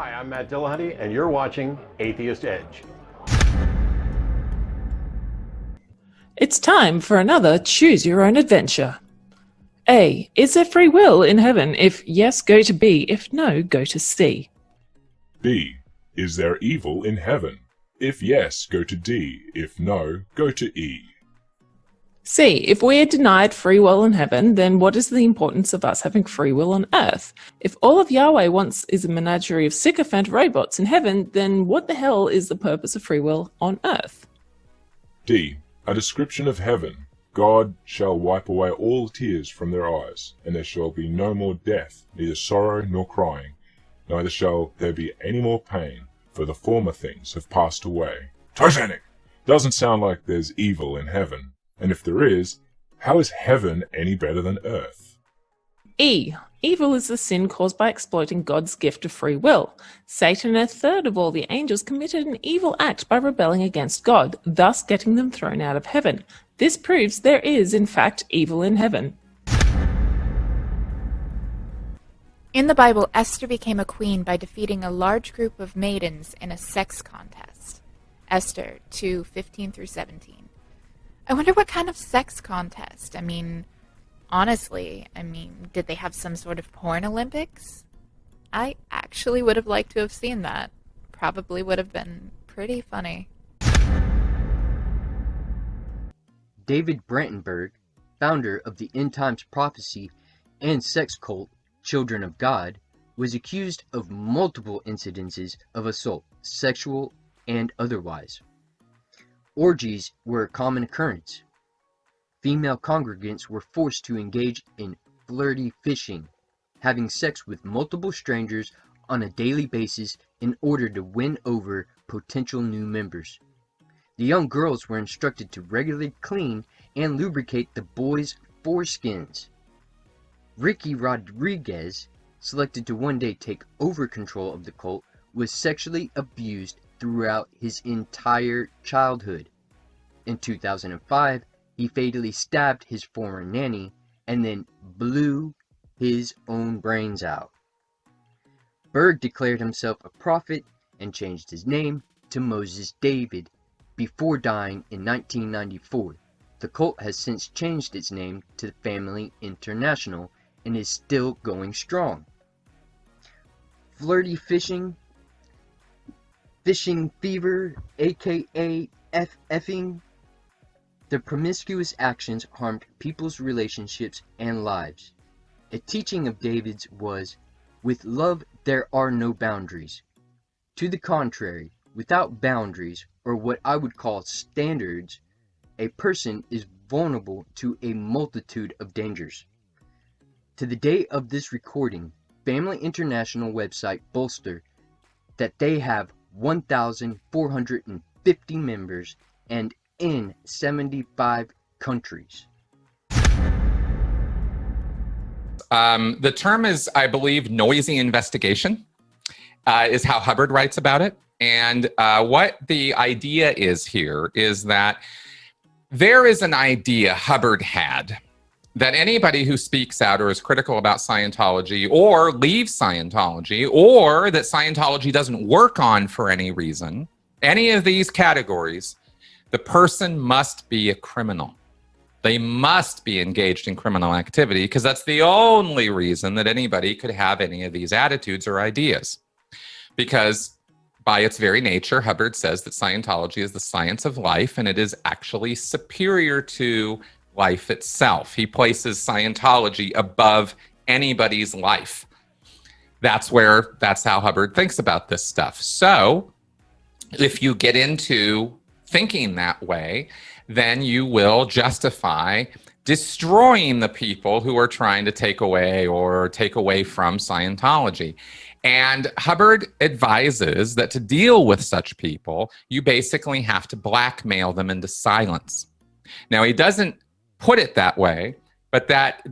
Hi, I'm Matt Dillahunty, and you're watching Atheist Edge. It's time for another Choose Your Own Adventure. A. Is there free will in heaven? If yes, go to B. If no, go to C. B. Is there evil in heaven? If yes, go to D. If no, go to E. C. If we are denied free will in heaven, then what is the importance of us having free will on earth? If all of Yahweh wants is a menagerie of sycophant robots in heaven, then what the hell is the purpose of free will on earth? D. A description of heaven. God shall wipe away all tears from their eyes, and there shall be no more death, neither sorrow nor crying, neither shall there be any more pain, for the former things have passed away. Titanic! Doesn't sound like there's evil in heaven. And if there is, how is heaven any better than earth? E. Evil is the sin caused by exploiting God's gift of free will. Satan and a third of all the angels committed an evil act by rebelling against God, thus getting them thrown out of heaven. This proves there is, in fact, evil in heaven. In the Bible, Esther became a queen by defeating a large group of maidens in a sex contest. Esther 2:15-17. I wonder what kind of sex contest. Honestly, did they have some sort of porn Olympics? I actually would have liked to have seen that. Probably would have been pretty funny. David Brandenburg, founder of the End Times Prophecy and sex cult Children of God, was accused of multiple incidences of assault, sexual and otherwise. Orgies were a common occurrence. Female congregants were forced to engage in flirty fishing, having sex with multiple strangers on a daily basis in order to win over potential new members. The young girls were instructed to regularly clean and lubricate the boys' foreskins. Ricky Rodriguez, selected to one day take over control of the cult, was sexually abused throughout his entire childhood. In 2005, he fatally stabbed his former nanny and then blew his own brains out. Berg declared himself a prophet and changed his name to Moses David before dying in 1994. The cult has since changed its name to Family International and is still going strong. Flirty fishing fever, aka FFing. The promiscuous actions harmed people's relationships and lives. A teaching of David's was, "With love there are no boundaries." To the contrary, without boundaries, or what I would call standards, a person is vulnerable to a multitude of dangers. To the day of this recording, Family International website bolster that they have 1,450 members and in 75 countries. The term is, I believe, noisy investigation, is how Hubbard writes about it. And what the idea is here is that there is an idea Hubbard had that anybody who speaks out or is critical about Scientology or leaves Scientology or that Scientology doesn't work on for any reason, any of these categories, the person must be a criminal. They must be engaged in criminal activity because that's the only reason that anybody could have any of these attitudes or ideas. Because by its very nature, Hubbard says that Scientology is the science of life and it is actually superior to life itself. He places Scientology above anybody's life. That's how Hubbard thinks about this stuff. So if you get into thinking that way, then you will justify destroying the people who are trying to take away from Scientology. And Hubbard advises that to deal with such people, you basically have to blackmail them into silence. Now, he doesn't put it that way, but that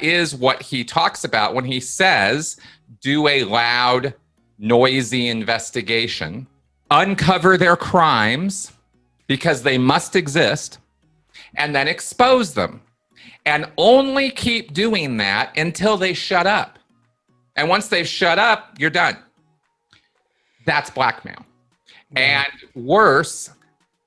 is what he talks about when he says, do a loud, noisy investigation, uncover their crimes, because they must exist, and then expose them. And only keep doing that until they shut up. And once they've shut up, you're done. That's blackmail. And worse,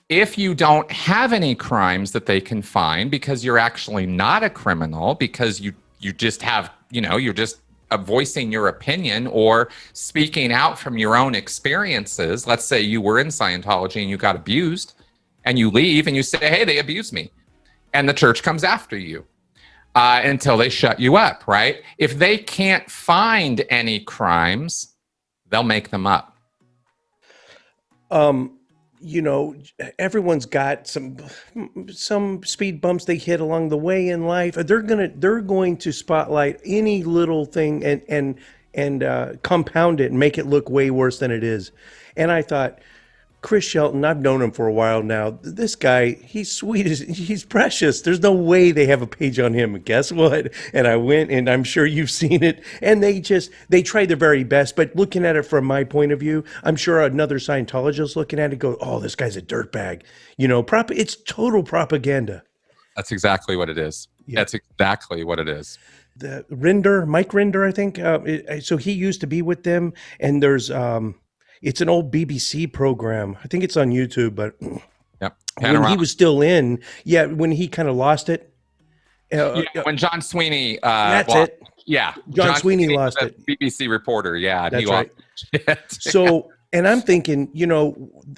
if you don't have any crimes that they can find because you're actually not a criminal, because you just have, you're just voicing your opinion or speaking out from your own experiences. Let's say you were in Scientology and you got abused, and you leave and you say, hey, they abused me. And the church comes after you until they shut you up, right? If they can't find any crimes, they'll make them up. Everyone's got some speed bumps they hit along the way in life. They're going to spotlight any little thing and compound it and make it look way worse than it is. And I thought, Chris Shelton, I've known him for a while now. This guy, he's sweet, he's precious. There's no way they have a page on him. And guess what? And I went, and I'm sure you've seen it. And they try their very best. But looking at it from my point of view, I'm sure another Scientologist looking at it go, oh, this guy's a dirtbag. It's total propaganda. That's exactly what it is. Yeah. That's exactly what it is. The Mike Rinder, I think. So he used to be with them, and there's it's an old BBC program. I think it's on YouTube, but yep. When he was still in, when he kind of lost it. When John Sweeney that's lost, it. Yeah. John Sweeney lost it. BBC reporter, yeah. That's right. So, and I'm thinking,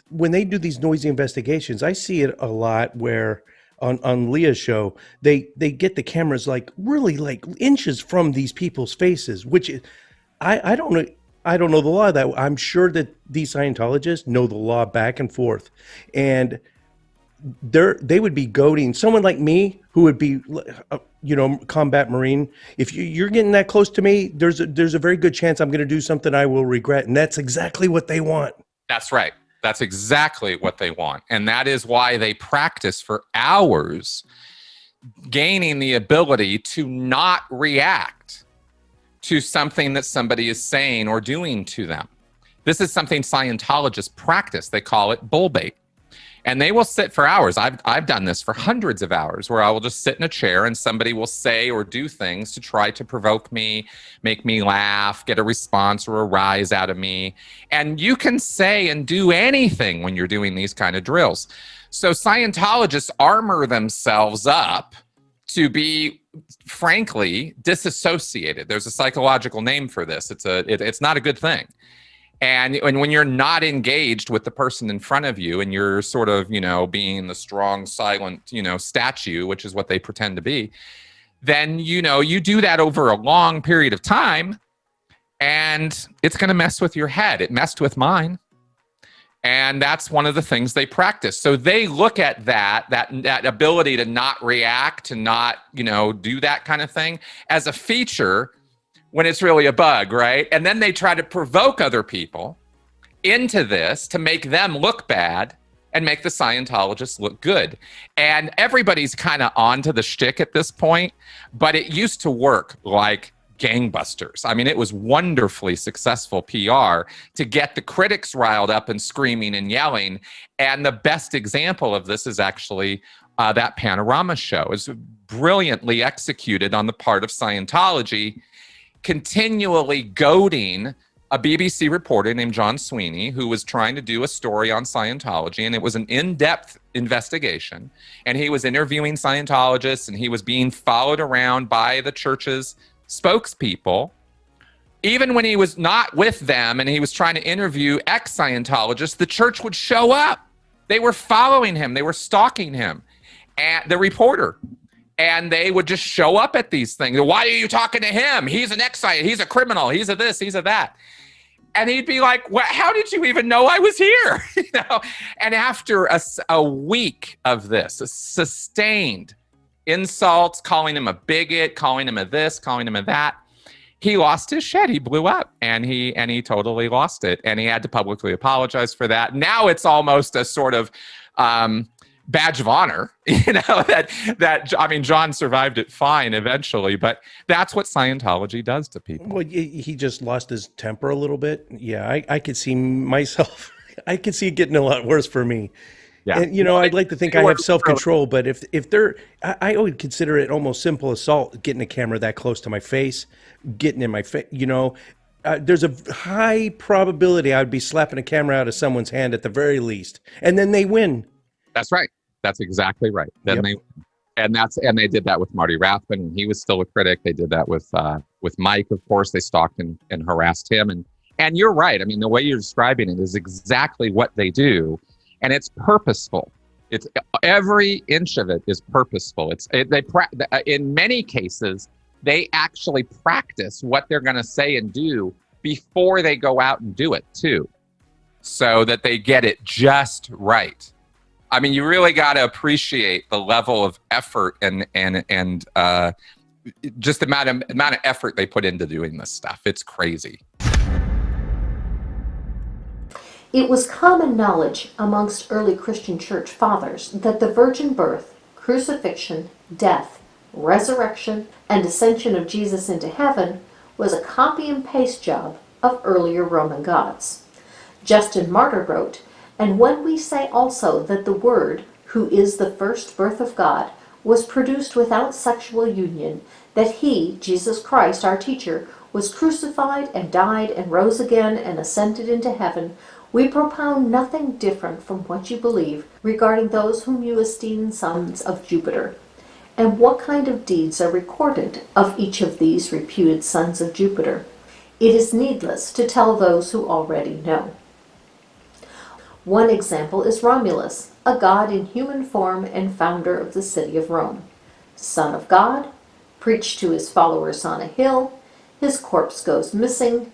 when they do these noisy investigations, I see it a lot where on Leah's show, they get the cameras really inches from these people's faces, which I don't know. I don't know the law that I'm sure that these Scientologists know the law back and forth, and they would be goading someone like me who would be, combat Marine. If you're getting that close to me, there's a very good chance I'm going to do something I will regret, and that's exactly what they want. That's right. That's exactly what they want, and that is why they practice for hours, gaining the ability to not react to something that somebody is saying or doing to them. This is something Scientologists practice. They call it bull bait. And they will sit for hours. I've done this for hundreds of hours, where I will just sit in a chair and somebody will say or do things to try to provoke me, make me laugh, get a response or a rise out of me. And you can say and do anything when you're doing these kind of drills. So Scientologists armor themselves up to be, frankly, disassociated. There's a psychological name for this. It's not a good thing. And when you're not engaged with the person in front of you, and you're sort of, being the strong, silent, statue, which is what they pretend to be, then, you do that over a long period of time, and it's going to mess with your head. It messed with mine. And that's one of the things they practice. So they look at that ability to not react, to not, do that kind of thing as a feature when it's really a bug, right? And then they try to provoke other people into this to make them look bad and make the Scientologists look good. And everybody's kind of onto the shtick at this point, but it used to work like gangbusters. I mean, it was wonderfully successful PR to get the critics riled up and screaming and yelling. And the best example of this is actually that Panorama show. It's brilliantly executed on the part of Scientology, continually goading a BBC reporter named John Sweeney, who was trying to do a story on Scientology, and it was an in-depth investigation. And he was interviewing Scientologists, and he was being followed around by the church's spokespeople. Even when he was not with them and he was trying to interview ex-Scientologists, the church would show up. They were following him. They were stalking him, and the reporter. And they would just show up at these things. Why are you talking to him? He's an ex-Scientologist. He's a criminal. He's a this. He's a that. And he'd be like, well, how did you even know I was here? And after a week of this, a sustained insults, calling him a bigot, calling him a this, calling him a that, he lost his shit. He blew up, and he totally lost it. And he had to publicly apologize for that. Now it's almost a sort of badge of honor, John survived it fine eventually, but that's what Scientology does to people. Well, he just lost his temper a little bit. Yeah, I could see myself, I could see it getting a lot worse for me. Yeah. And, I'd like to think I have self-control, but if they're, I would consider it almost simple assault, getting a camera that close to my face, getting in my face, there's a high probability I'd be slapping a camera out of someone's hand at the very least, and then they win. That's right. That's exactly right. Yep. And they did that with Marty Rathbun when he was still a critic. They did that with Mike, of course. They stalked and harassed him. And you're right. I mean, the way you're describing it is exactly what they do, and it's purposeful. It's every inch of it is purposeful. In many cases, they actually practice what they're going to say and do before they go out and do it too, so that they get it just right. I mean, you really got to appreciate the level of effort and just the amount of effort they put into doing this stuff. It's crazy. It was common knowledge amongst early Christian church fathers that the virgin birth, crucifixion, death, resurrection, and ascension of Jesus into heaven was a copy and paste job of earlier Roman gods. Justin Martyr wrote, "And when we say also that the Word, who is the first birth of God, was produced without sexual union, that he, Jesus Christ, our teacher, was crucified and died and rose again and ascended into heaven, we propound nothing different from what you believe regarding those whom you esteem sons of Jupiter. And what kind of deeds are recorded of each of these reputed sons of Jupiter? It is needless to tell those who already know. One example is Romulus, a god in human form and founder of the city of Rome. Son of God, preached to his followers on a hill, his corpse goes missing,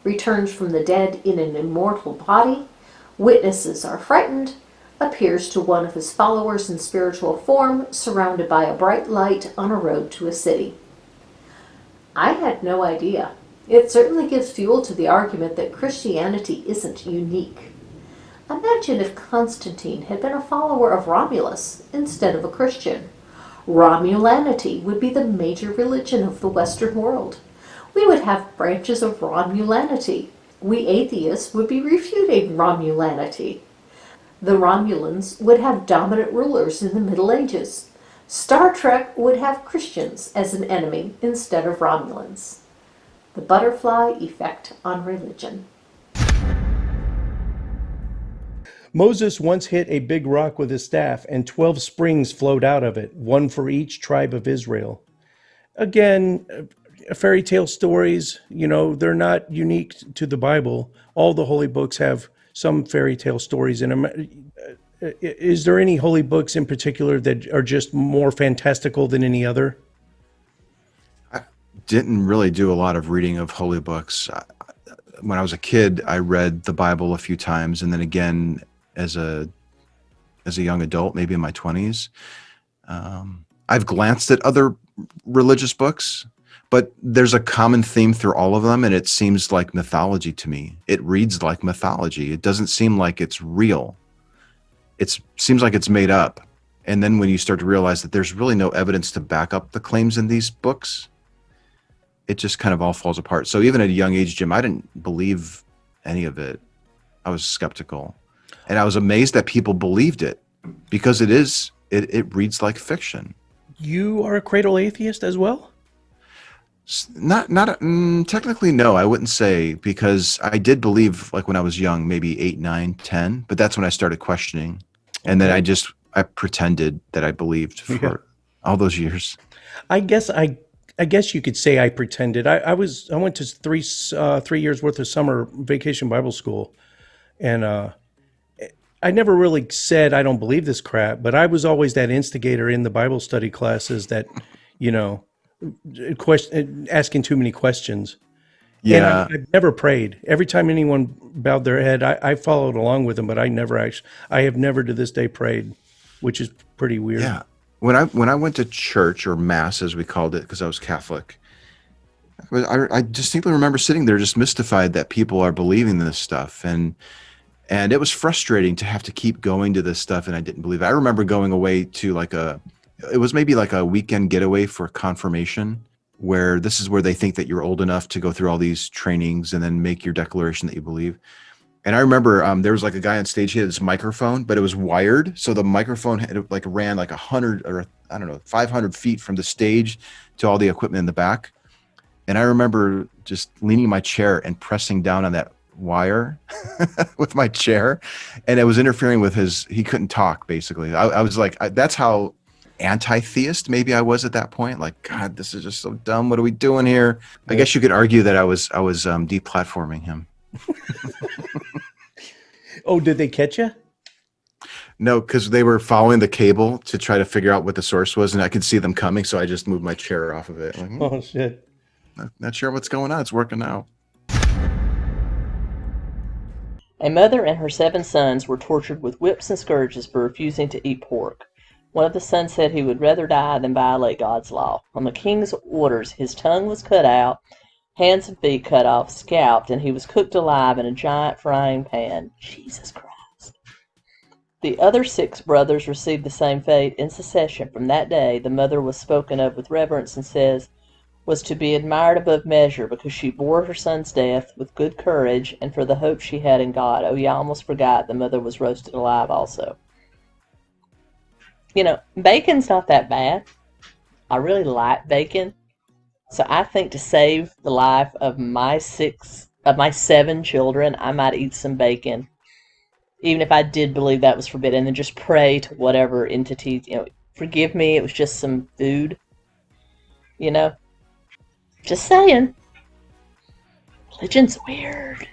returns from the dead in an immortal body, witnesses are frightened, appears to one of his followers in spiritual form, surrounded by a bright light on a road to a city." I had no idea. It certainly gives fuel to the argument that Christianity isn't unique. Imagine if Constantine had been a follower of Romulus instead of a Christian. Romulanity would be the major religion of the Western world. We would have branches of Romulanity. We atheists would be refuting Romulanity. The Romulans would have dominant rulers in the Middle Ages. Star Trek would have Christians as an enemy instead of Romulans. The butterfly effect on religion. Moses once hit a big rock with his staff, and 12 springs flowed out of it, one for each tribe of Israel. Again, fairy tale stories, they're not unique to the Bible. All the holy books have some fairy tale stories in them. Is there any holy books in particular that are just more fantastical than any other? I didn't really do a lot of reading of holy books. When I was a kid, I read the Bible a few times, and then again as a young adult, maybe in my 20s. I've glanced at other religious books, but there's a common theme through all of them, and it seems like mythology to me. It reads like mythology. It doesn't seem like it's real. It seems like it's made up. And then when you start to realize that there's really no evidence to back up the claims in these books, it just kind of all falls apart. So even at a young age, Jim, I didn't believe any of it. I was skeptical. And I was amazed that people believed it, because it reads like fiction. You are a cradle atheist as well? Technically, no, I wouldn't say, because I did believe, like when I was young, maybe 8, 9, 10, but that's when I started questioning. And then I pretended that I believed for all those years. I guess you could say I pretended. I went to 3 years worth of summer vacation Bible school, and I never really said I don't believe this crap, but I was always that instigator in the Bible study classes that, asking too many questions. Yeah, and I've never prayed. Every time anyone bowed their head, I followed along with them, but I have never to this day prayed, which is pretty weird. Yeah, when I went to church, or mass as we called it, because I was Catholic, I distinctly remember sitting there just mystified that people are believing this stuff, and it was frustrating to have to keep going to this stuff, and I didn't believe it. I remember going away to it was maybe like a weekend getaway for confirmation, where this is where they think that you're old enough to go through all these trainings and then make your declaration that you believe. And I remember there was like a guy on stage, he had this microphone, but it was wired. So the microphone ran like 100 or 500 feet from the stage to all the equipment in the back. And I remember just leaning in my chair and pressing down on that wire with my chair, and it was interfering with he couldn't talk, basically. I was like, that's how anti-theist maybe I was at that point. Like, God, this is just so dumb. What are we doing here? I guess you could argue that I was deplatforming him. Oh, did they catch you? No, because they were following the cable to try to figure out what the source was, and I could see them coming, so I just moved my chair off of it. Like, Oh, shit. not sure what's going on. It's working out. A mother and her 7 sons were tortured with whips and scourges for refusing to eat pork. One of the sons said he would rather die than violate God's law. On the king's orders, his tongue was cut out, hands and feet cut off, scalped, and he was cooked alive in a giant frying pan. Jesus Christ. The other 6 brothers received the same fate in succession. From that day, the mother was spoken of with reverence and says, was to be admired above measure because she bore her son's death with good courage and for the hope she had in God. Oh, yeah, I almost forgot the mother was roasted alive also. You know, bacon's not that bad. I really like bacon. So I think to save the life of my 7 children, I might eat some bacon. Even if I did believe that was forbidden, and then just pray to whatever entity, forgive me, it was just some food. Just saying. Religion's weird.